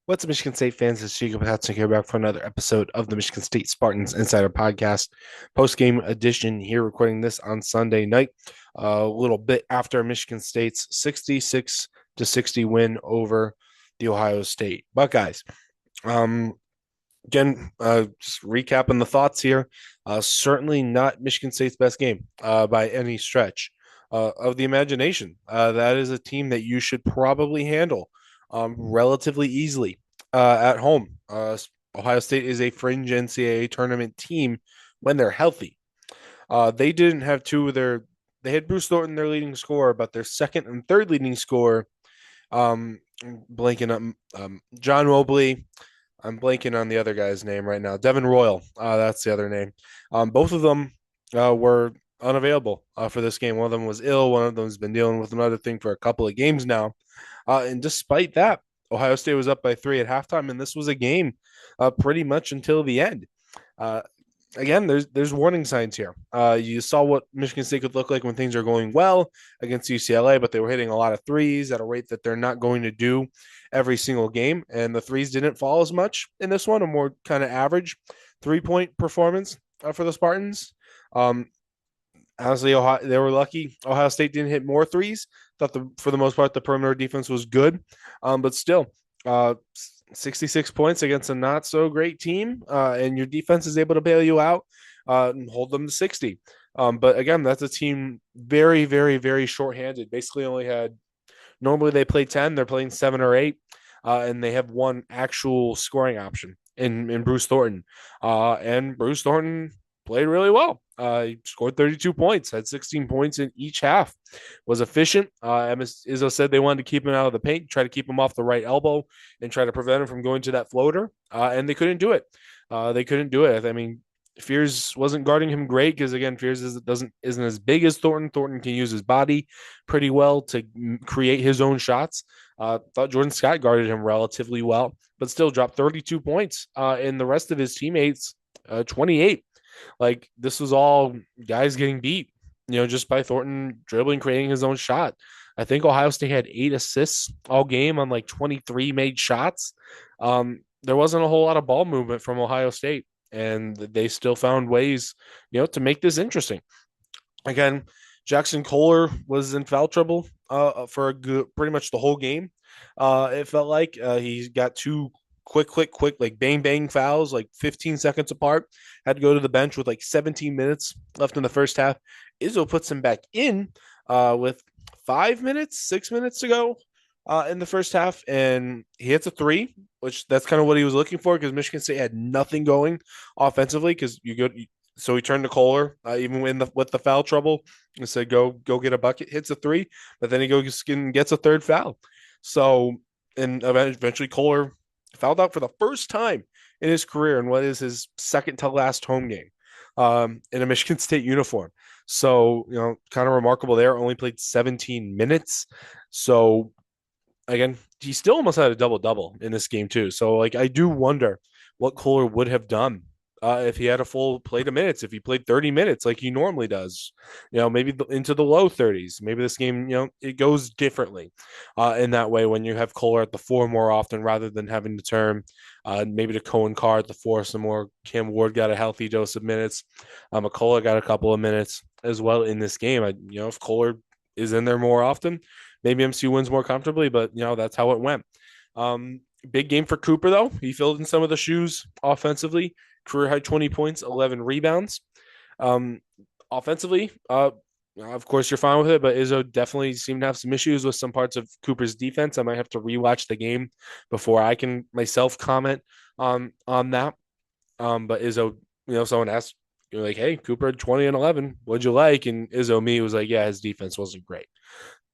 What's up, Michigan State fans? It's Shaky here back for another episode of the Michigan State Spartans Insider Podcast, post-game edition here, recording this on Sunday night, a little bit after Michigan State's 66-60 win over the Ohio State Buckeyes. Um, just recapping the thoughts here. Certainly not Michigan State's best game by any stretch of the imagination. That is a team that you should probably handle relatively easily at home. Ohio State is a fringe NCAA tournament team when they're healthy. They didn't have two of their. They had Bruce Thornton, their leading scorer, but their second and third leading scorer, blanking on John Mobley. I'm blanking on the other guy's name right now. Devin Royal. That's the other name. Both of them were unavailable for this game. One of them was ill. One of them has been dealing with another thing for a couple of games now. And despite that, Ohio State was up by 3 at halftime, and this was a game pretty much until the end. Uh, Again, there's warning signs here. You saw what Michigan State could look like when things are going well against UCLA, but they were hitting a lot of threes at a rate that they're not going to do every single game, and the threes didn't fall as much in this one. A more kind of average 3-point performance for the Spartans. Um, Honestly, they were lucky. Ohio State didn't hit more threes. Thought for the most part the perimeter defense was good, but still, 66 points against a not so great team, and your defense is able to bail you out and hold them to 60. But again, that's a team very, very, very shorthanded. Basically, only had normally they play 10, they're playing 7 or 8, and they have one actual scoring option in Bruce Thornton. And Bruce Thornton played really well. He scored 32 points, had 16 points in each half, was efficient. Izzo said they wanted to keep him out of the paint, try to keep him off the right elbow, and try to prevent him from going to that floater. And they couldn't do it. They couldn't do it. I mean, Fears wasn't guarding him great because again, Fears isn't as big as Thornton. Thornton can use his body pretty well to create his own shots. Thought Jordan Scott guarded him relatively well, but still dropped 32 points. And the rest of his teammates, 28. Like this was all guys getting beat, just by Thornton dribbling, creating his own shot. I think Ohio State had 8 assists all game on like 23 made shots. There wasn't a whole lot of ball movement from Ohio State, and they still found ways, to make this interesting. Again, Jackson Kohler was in foul trouble for pretty much the whole game. It felt like he got two quick, like bang bang fouls, like 15 seconds apart. Had to go to the bench with like 17 minutes left in the first half. Izzo puts him back in with 5 minutes, 6 minutes to go in the first half, and he hits a three, which that's kind of what he was looking for because Michigan State had nothing going offensively. Because so he turned to Kohler, even with the foul trouble, and said, "Go get a bucket." Hits a three, but then he goes and gets a third foul. So, and eventually Kohler fouled out for the first time in his career in what is his second to last home game in a Michigan State uniform. So, kind of remarkable there. Only played 17 minutes. So, again, he still almost had a double double in this game, too. So, like, I do wonder what Kohler would have done if he had a full plate of minutes, if he played 30 minutes like he normally does, maybe into the low 30s. Maybe this game, it goes differently in that way when you have Kohler at the four more often rather than having to turn maybe to Cohen Carr at the four some more. Cam Ward got a healthy dose of minutes. McCullough got a couple of minutes as well in this game. If Kohler is in there more often, maybe MSU wins more comfortably, but, that's how it went. Big game for Cooper, though. He filled in some of the shoes offensively. Career high 20 points, 11 rebounds. Offensively, of course, you're fine with it, but Izzo definitely seemed to have some issues with some parts of Cooper's defense. I might have to rewatch the game before I can myself comment on that. But Izzo, someone asked, you're like, hey, Cooper 20 and 11, what'd you like? And Izzo me was like, yeah, his defense wasn't great.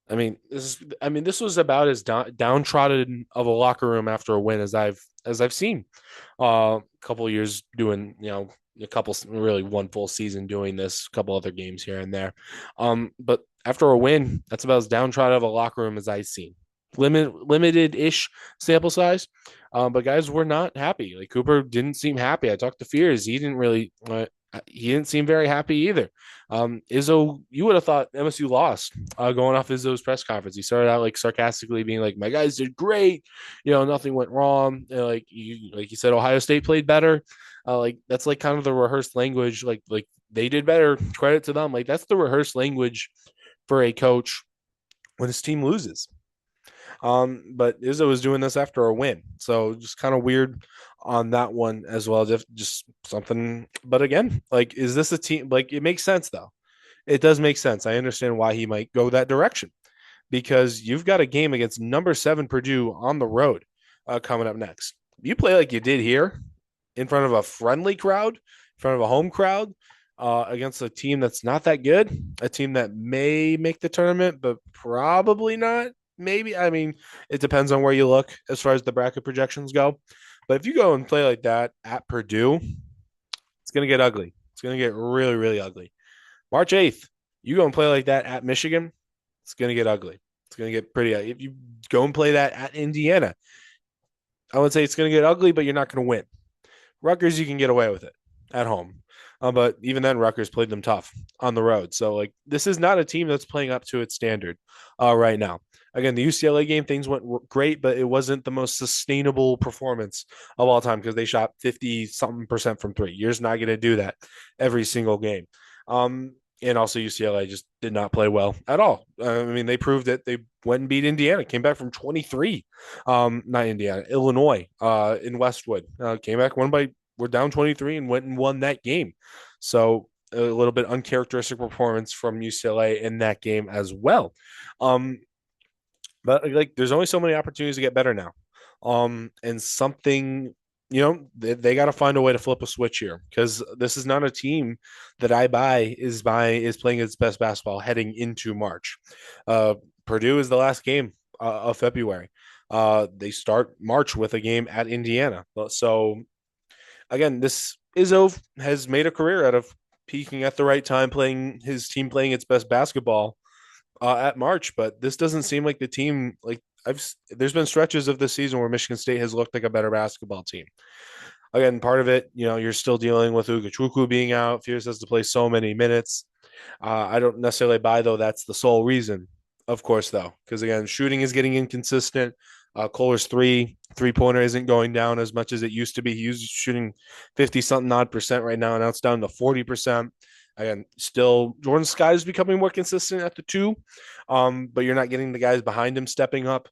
This was about as downtrodden of a locker room after a win as I've seen. A couple of years doing, a couple really one full season doing this, a couple other games here and there. But after a win, that's about as downtrodden of a locker room as I've seen. Limited ish sample size, but guys were not happy. Like Cooper didn't seem happy. I talked to Fears. He didn't really. He didn't seem very happy either. Izzo, you would have thought MSU lost going off Izzo's press conference. He started out like sarcastically being like, "My guys did great, nothing went wrong." Like you said, Ohio State played better. Like that's like kind of the rehearsed language. Like they did better. Credit to them. Like that's the rehearsed language for a coach when his team loses. But Izzo was doing this after a win, so just kind of weird on that one as well. Just something. But again, like, is this a team? Like, it makes sense though. It does make sense. I understand why he might go that direction because you've got a game against number 7 Purdue on the road coming up next. You play like you did here in front of a friendly crowd, in front of a home crowd, against a team that's not that good, a team that may make the tournament, but probably not. Maybe. I mean, it depends on where you look as far as the bracket projections go. But if you go and play like that at Purdue, it's going to get ugly. It's going to get really, really ugly. March 8th, you go and play like that at Michigan, it's going to get ugly. It's going to get pretty. If you go and play that at Indiana, I would say it's going to get ugly, but you're not going to win. Rutgers, you can get away with it at home. But even then, Rutgers played them tough on the road. So, like, this is not a team that's playing up to its standard right now. Again, the UCLA game, things went great, but it wasn't the most sustainable performance of all time because they shot 50 something percent from three. You're just not going to do that every single game. And also, UCLA just did not play well at all. I mean, they proved that they went and beat Indiana, came back from 23. Not Indiana, Illinois in Westwood. Came back, we're down 23 and went and won that game. So a little bit uncharacteristic performance from UCLA in that game as well. But like, there's only so many opportunities to get better now. And something, they got to find a way to flip a switch here because this is not a team that I buy is playing its best basketball heading into March. Purdue is the last game of February. They start March with a game at Indiana. So again, this Izzo has made a career out of peaking at the right time, playing his team playing its best basketball at March, but this doesn't seem like the team. Like there's been stretches of this season where Michigan State has looked like a better basketball team. Again, part of it, you're still dealing with Ugochukwu being out. Fierce has to play so many minutes. I don't necessarily buy though that's the sole reason. Of course, though, because again, shooting is getting inconsistent. Kohler's three-pointer isn't going down as much as it used to be. He was shooting 50 something odd percent right now, and now it's down to 40%. Again, still Jordan Sky is becoming more consistent at the two, but you're not getting the guys behind him stepping up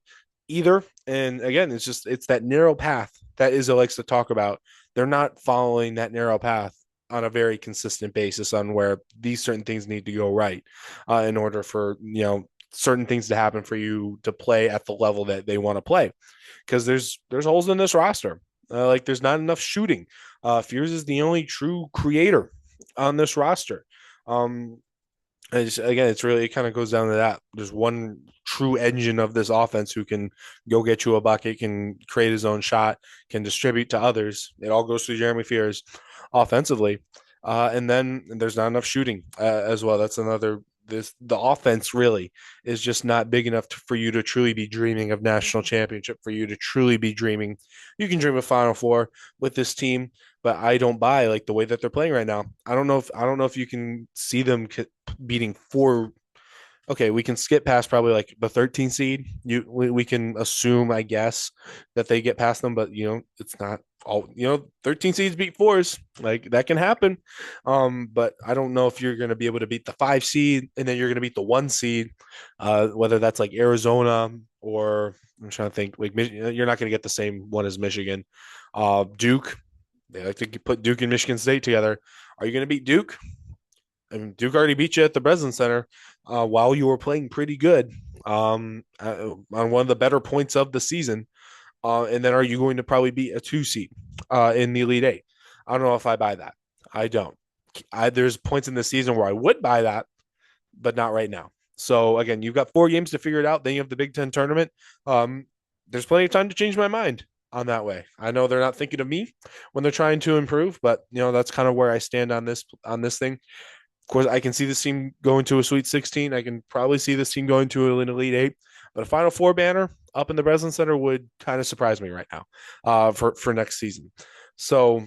either. And again, it's that narrow path that Izzo likes to talk about. They're not following that narrow path on a very consistent basis on where these certain things need to go right in order for certain things to happen for you to play at the level that they want to play. Because there's holes in this roster. Like there's not enough shooting. Fears is the only true creator on this roster. Again, it kind of goes down to that. There's one true engine of this offense who can go get you a bucket, can create his own shot, can distribute to others. It all goes through Jeremy Fears offensively. And then there's not enough shooting as well. That's another. The offense really is just not big enough for you to truly be dreaming of national championship. For you to truly be dreaming, you can dream of Final Four with this team, but I don't buy like the way that they're playing right now. I don't know if you can see them beating four. Okay, we can skip past probably like the 13 seed. We can assume, I guess, that they get past them, but it's not all. 13 seeds beat fours, like that can happen. But I don't know if you're going to be able to beat the 5 seed and then you're going to beat the 1 seed, whether that's like Arizona or I'm trying to think. Like you're not going to get the same one as Michigan, Duke. They like to put Duke and Michigan State together. Are you going to beat Duke? I mean, Duke already beat you at the Breslin Center while you were playing pretty good on one of the better points of the season. And then are you going to probably beat a 2 seed in the Elite Eight? I don't know if I buy that. I don't. There's points in the season where I would buy that, but not right now. So again, you've got 4 games to figure it out. Then you have the Big Ten tournament. There's plenty of time to change my mind on that way. I know they're not thinking of me when they're trying to improve, but that's kind of where I stand on this thing. Of course, I can see this team going to a Sweet 16. I can probably see this team going to an Elite Eight, but a Final Four banner up in the Breslin Center would kind of surprise me right now for next season. So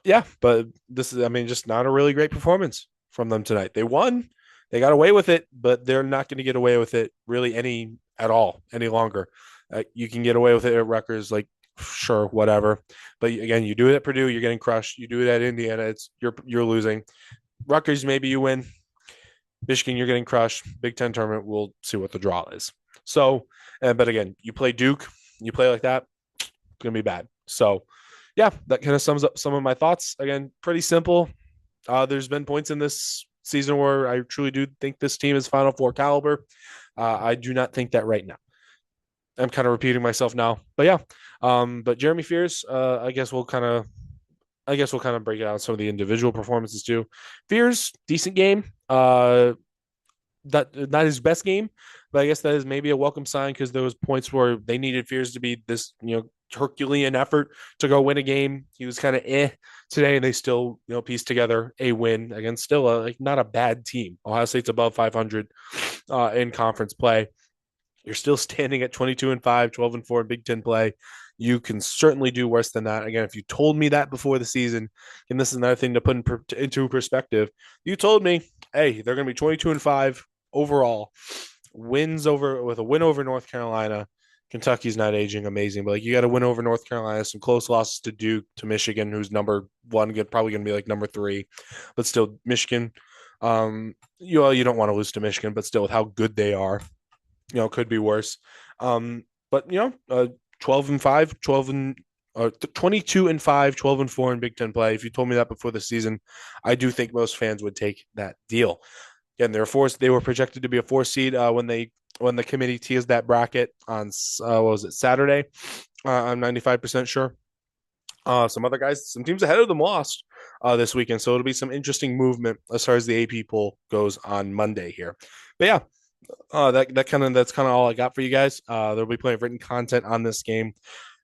Yeah, but this is, I mean, just not a really great performance from them tonight. They won, they got away with it, but they're not going to get away with it really any at all any longer. You can get away with it at Rutgers, like sure, whatever. But again, you do it at Purdue, you're getting crushed. You do it at Indiana, it's you're losing. Rutgers, maybe you win. Michigan, you're getting crushed. Big Ten tournament, we'll see what the draw is. So, but again, you play Duke, you play like that, it's gonna be bad. So, yeah, that kind of sums up some of my thoughts. Again, pretty simple. There's been points in this season where I truly do think this team is Final Four caliber. I do not think that right now. I'm kind of repeating myself now, but yeah. But Jeremy Fears, I guess we'll kind of break it out some of the individual performances too. Fears, decent game. That not his best game, but I guess that is maybe a welcome sign because there was points where they needed Fears to be this, Herculean effort to go win a game. He was kind of today, and they still, pieced together a win against still like not a bad team. Ohio State's above 500 in conference play. You're still standing at 22-5, 12-4 in Big Ten play. You can certainly do worse than that. Again, if you told me that before the season, and this is another thing to put into perspective, you told me, hey, they're going to be 22-5 overall, wins over with a win over North Carolina. Kentucky's not aging amazing, but like you got to win over North Carolina, some close losses to Duke, to Michigan, who's number one, probably going to be like number three, but still Michigan. You don't want to lose to Michigan, but still with how good they are, could be worse. But 12-5, 22-5, 12-4 in Big Ten play. If you told me that before the season, I do think most fans would take that deal. Again, they were projected to be a 4 seed when the committee teased that bracket on what was it, Saturday? I'm 95% sure. Some teams ahead of them lost this weekend, so it'll be some interesting movement as far as the AP poll goes on Monday here. But yeah, that's kind of all I got for you guys. There'll be plenty of written content on this game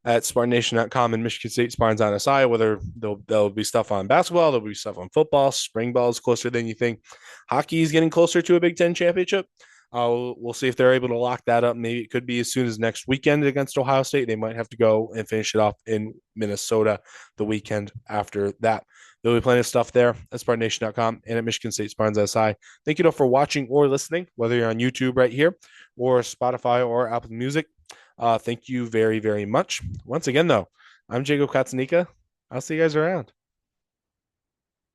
at SpartanNation.com and Michigan State Spartans on SI. Whether there'll be stuff on basketball, there'll be stuff on football. Spring ball is closer than you think. Hockey is getting closer to a Big Ten championship. We'll see if they're able to lock that up. Maybe it could be as soon as next weekend against Ohio State. They might have to go and finish it off in Minnesota the weekend after that. There'll be plenty of stuff there at SpartanNation.com and at Michigan State Spartans SI. Thank you for watching or listening, whether you're on YouTube right here or Spotify or Apple Music. Thank you very, very much. Once again, though, I'm Jacob Katzanika. I'll see you guys around.